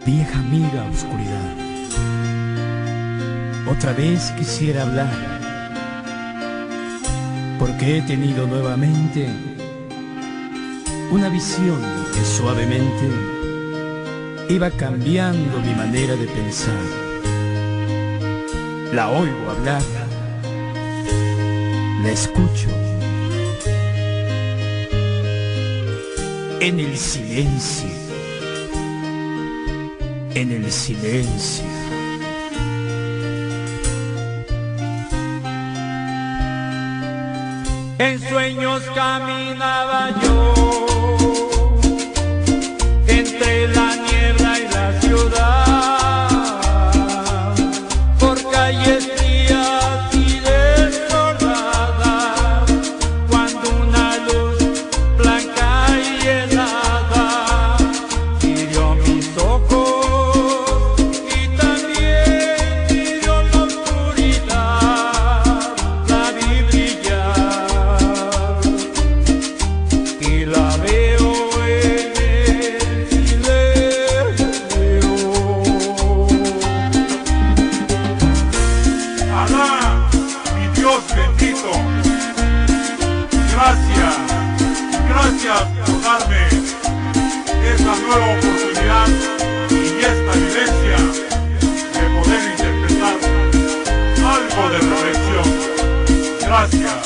Vieja amiga oscuridad, otra vez quisiera hablar, porque he tenido nuevamente una visión que suavemente iba cambiando mi manera de pensar. La oigo hablar, la escucho en el silencio, en el silencio. En sueños caminaba yo entre la niebla y la ciudad, por calles frías y desoladas, cuando una luz blanca y helada hirió mis ojos y también hirió la oscuridad. La vi brillar y la veo en el silencio. Alá, mi Dios bendito, gracias por darme esta nueva oportunidad y esta vivencia de poder interpretar algo de reflexión. Gracias.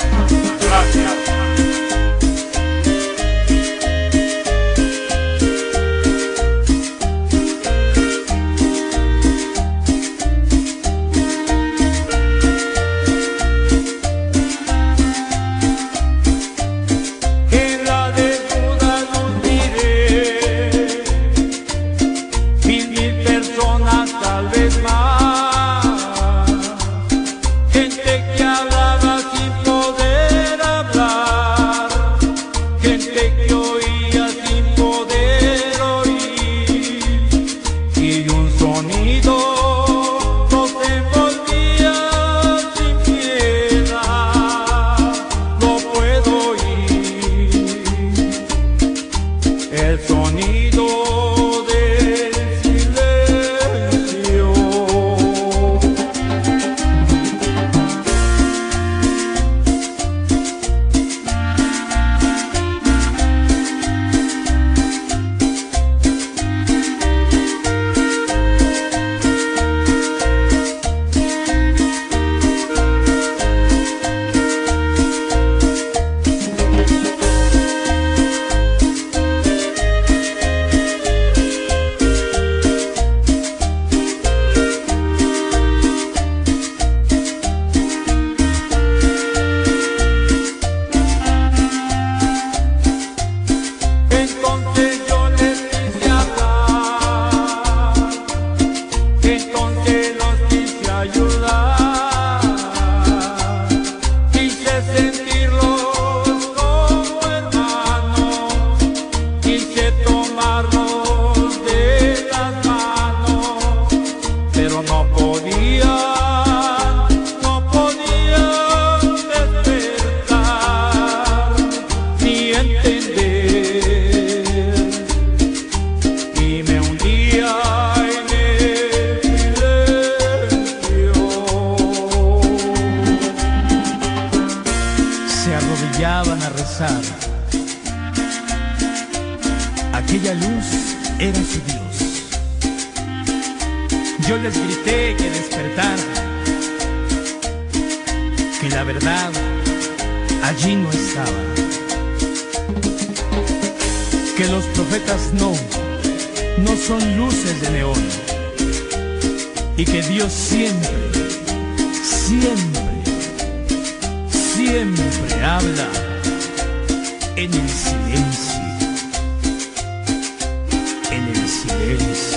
En la desnuda luz miré mil personas, tal vez más, gente que hablaba sin poder hablar, gente que oía sin poder oír, y un sonido nos envolvía sin piedad. No puedo oír el sonido del silencio. Entonces yo les quise hablar, entonces los quise ayudar, quise sentirlos como hermanos, quise tomarlos de las manos, pero no podían despertar ni entender. Y me hundía en el silencio. Se arrodillaban a rezar. Aquella luz era su Dios. Yo les grité que despertaran, que la verdad allí no estaba, que los profetas no son luces de neón, y que Dios siempre habla en el silencio, en el silencio.